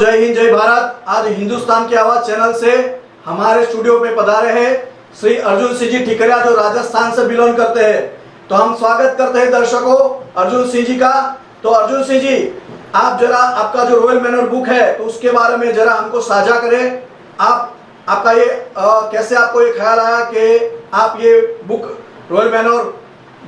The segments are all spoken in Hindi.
जय हिंद जय भारत। आज हिंदुस्तान की आवाज चैनल से हमारे स्टूडियो में पधारे हैं श्री अर्जुन सिंह जी ठिकरिया, जो राजस्थान से बिलोंग करते हैं। तो हम स्वागत करते हैं दर्शकों अर्जुन सिंह जी का। तो अर्जुन सिंह जी, आप जरा आपका जो रॉयल मैनर बुक है तो उसके बारे में जरा हमको साझा करें। आपका ये कैसे आपको ये ख्याल आया कि आप ये बुक रॉयल मैनर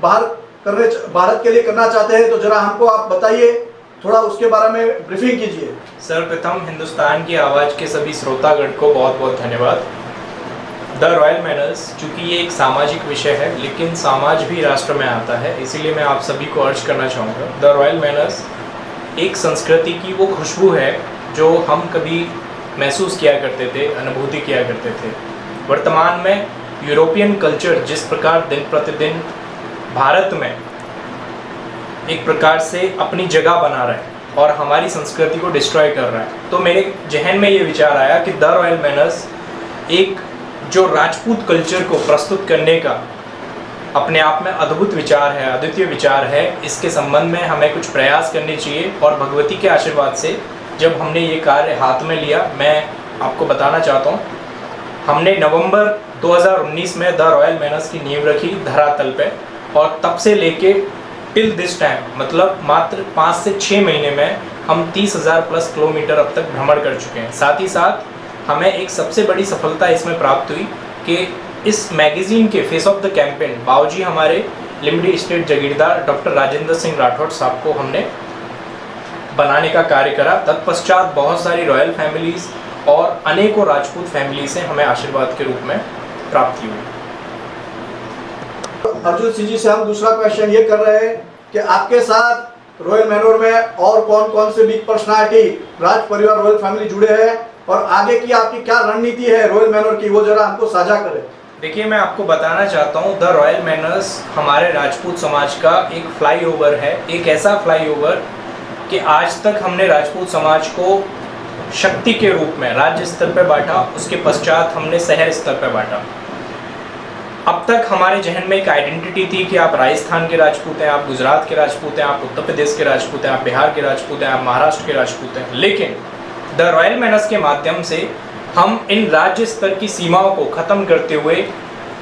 भारत के लिए करना चाहते हैं, तो जरा हमको आप बताइए, थोड़ा उसके बारे में ब्रीफिंग कीजिए। सर्वप्रथम हिंदुस्तान की आवाज़ के सभी श्रोतागण को बहुत बहुत धन्यवाद। द रॉयल मैनर्स, चूँकि ये एक सामाजिक विषय है लेकिन समाज भी राष्ट्र में आता है, इसीलिए मैं आप सभी को अर्ज करना चाहूँगा। द रॉयल मैनर्स एक संस्कृति की वो खुशबू है जो हम कभी महसूस किया करते थे, अनुभूति किया करते थे। वर्तमान में यूरोपियन कल्चर जिस प्रकार दिन प्रतिदिन भारत में एक प्रकार से अपनी जगह बना रहा है और हमारी संस्कृति को डिस्ट्रॉय कर रहा है, तो मेरे जहन में ये विचार आया कि द रॉयल मैनर्स एक जो राजपूत कल्चर को प्रस्तुत करने का अपने आप में अद्भुत विचार है, अद्वितीय विचार है। इसके संबंध में हमें कुछ प्रयास करने चाहिए और भगवती के आशीर्वाद से जब हमने ये कार्य हाथ में लिया, मैं आपको बताना चाहता हूँ, हमने नवंबर 2019 में द रॉयल मैनर्स की नींव रखी धरातल पे, और तब से लेके टिल दिस टाइम, मतलब मात्र 5 से 6 महीने में हम 30,000 प्लस किलोमीटर अब तक भ्रमण कर चुके हैं। साथ ही साथ हमें एक सबसे बड़ी सफलता इसमें प्राप्त हुई कि इस मैगजीन के फेस ऑफ द कैंपेन बाबूजी हमारे लिमडी स्टेट जागीरदार डॉक्टर राजेंद्र सिंह राठौड़ साहब को हमने बनाने का कार्य करा। तत्पश्चात बहुत सारी रॉयल फैमिलीज और अनेकों राजपूत फैमिली से हमें आशीर्वाद के रूप में प्राप्ति हुई। अर्जुन सिंह जी से हम दूसरा क्वेश्चन ये कर रहे हैं कि आपके साथ रॉयल मैनर में और कौन कौन से बिग पर्सनालिटी राज परिवार रॉयल फैमिली जुड़े हैं, और आगे की आपकी क्या रणनीति है रॉयल मैनर की, वो जरा हमको साझा करें। देखिए, मैं आपको बताना चाहता हूँ, द रॉयल मैनर्स हमारे राजपूत समाज का एक फ्लाईओवर है, एक ऐसा फ्लाईओवर कि आज तक हमने राजपूत समाज को शक्ति के रूप में राज्य स्तर पर बांटा, उसके पश्चात हमने शहर स्तर पर बांटा। अब तक हमारे जहन में एक आइडेंटिटी थी कि आप राजस्थान के राजपूत हैं, आप गुजरात के राजपूत हैं, आप उत्तर प्रदेश के राजपूत हैं, आप बिहार के राजपूत हैं, आप महाराष्ट्र के राजपूत हैं। लेकिन द रॉयल मैनर्स के माध्यम से हम इन राज्य स्तर की सीमाओं को ख़त्म करते हुए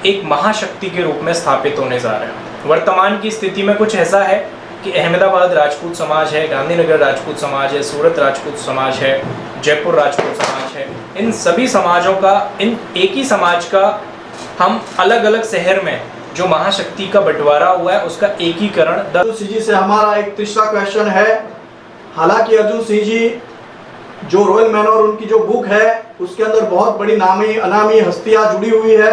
एक महाशक्ति के रूप में स्थापित होने जा रहे हैं। वर्तमान की स्थिति में कुछ ऐसा है कि अहमदाबाद राजपूत समाज है, गांधीनगर राजपूत समाज है, सूरत राजपूत समाज है, जयपुर राजपूत समाज है। इन सभी समाजों का, इन एक ही समाज का हम अलग अलग शहर में जो महाशक्ति का बंटवारा हुआ है उसका एकीकरण। अर्जुन सिंह जी से हमारा एक तीसरा क्वेश्चन है। हालांकि अर्जुन सिंह जी जो रॉयल मैनर उनकी जो बुक है उसके अंदर बहुत बड़ी नामी अनामी हस्तियां जुड़ी हुई है,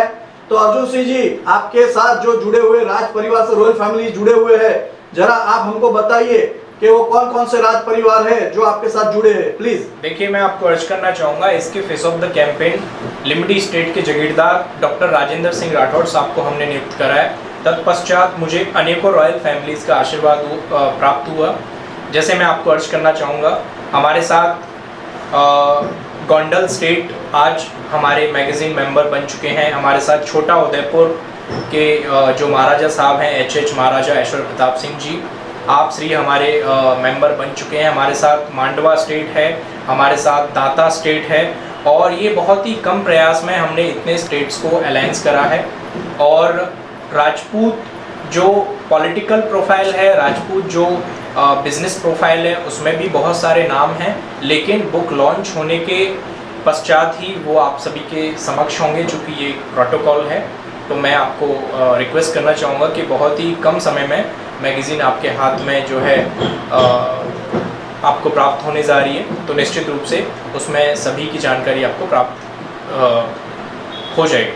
तो अर्जुन सिंह जी आपके साथ जो जुड़े हुए राज परिवार से रॉयल फैमिली जुड़े हुए हैं, जरा आप हमको बताइए कि वो कौन कौन से राज परिवार है जो आपके साथ जुड़े हैं, प्लीज। देखिए, मैं आपको अर्ज करना चाहूँगा, इसके face of the campaign Limdi state के जागीरदार डॉक्टर राजेंद्र सिंह राठौड़ साहब को हमने नियुक्त करा है। तत्पश्चात मुझे अनेकों रॉयल फैमिलीज का आशीर्वाद प्राप्त हुआ। जैसे मैं आपको अर्ज करना चाहूँगा, हमारे साथ गोंडल स्टेट आज हमारे मैगजीन मेंबर बन चुके हैं। हमारे साथ छोटा उदयपुर के जो महाराजा साहब हैं, एच महाराजा ऐश्वर्य प्रताप सिंह जी, आप श्री हमारे मेंबर बन चुके हैं। हमारे साथ मांडवा स्टेट है, हमारे साथ दाता स्टेट है, और ये बहुत ही कम प्रयास में हमने इतने स्टेट्स को अलायंस करा है। और राजपूत जो पॉलिटिकल प्रोफाइल है, राजपूत जो बिजनेस प्रोफाइल है, उसमें भी बहुत सारे नाम हैं, लेकिन बुक लॉन्च होने के पश्चात ही वो आप सभी के समक्ष होंगे, चूँकि ये प्रोटोकॉल है। तो मैं आपको रिक्वेस्ट करना चाहूँगा कि बहुत ही कम समय में मैगज़ीन आपके हाथ में जो है आपको प्राप्त होने जा रही है, तो निश्चित रूप से उसमें सभी की जानकारी आपको प्राप्त हो जाएगी।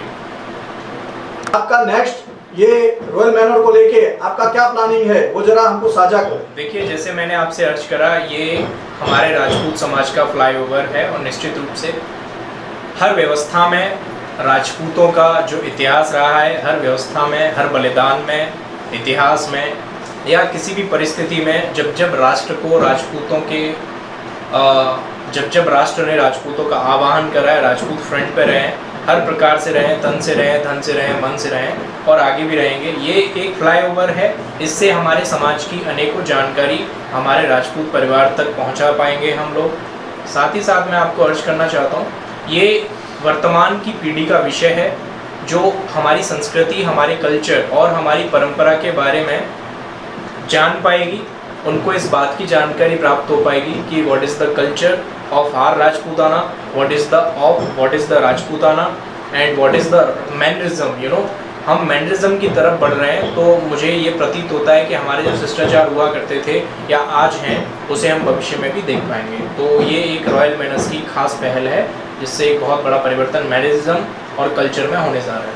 आपका नेक्स्ट ये रॉयल मैनर को लेके आपका क्या प्लानिंग है, वो जरा हमको साझा करें। देखिए, जैसे मैंने आपसे अर्ज करा, ये हमारे राजपूत समाज का फ्लाईओवर है, और निश्चित रूप से हर व्यवस्था में राजपूतों का जो इतिहास रहा है, हर व्यवस्था में, हर बलिदान में, इतिहास में, या किसी भी परिस्थिति में जब जब राष्ट्र को राजपूतों के जब राष्ट्र ने राजपूतों का आह्वान करा है, राजपूत फ्रंट पे रहे, हर प्रकार से रहें, तन से रहें, धन से रहें, मन से रहें, और आगे भी रहेंगे। ये एक फ्लाईओवर है, इससे हमारे समाज की अनेकों जानकारी हमारे राजपूत परिवार तक पहुंचा पाएंगे हम लोग। साथ ही साथ मैं आपको अर्ज करना चाहता हूँ, ये वर्तमान की पीढ़ी का विषय है जो हमारी संस्कृति, हमारे कल्चर और हमारी परंपरा के बारे में जान पाएगी। उनको इस बात की जानकारी प्राप्त हो पाएगी कि what is the culture of our Rajputana, what is the Rajputana and what is the mannerism. हम मैनरिज्म की तरफ बढ़ रहे हैं, तो मुझे ये प्रतीत होता है कि हमारे जो शिष्टाचार हुआ करते थे या आज हैं, उसे हम भविष्य में भी देख पाएंगे। तो ये एक रॉयल मैनर्स की खास पहल है जिससे एक बहुत बड़ा परिवर्तन मैनरिज्म और कल्चर में होने जा रहा है।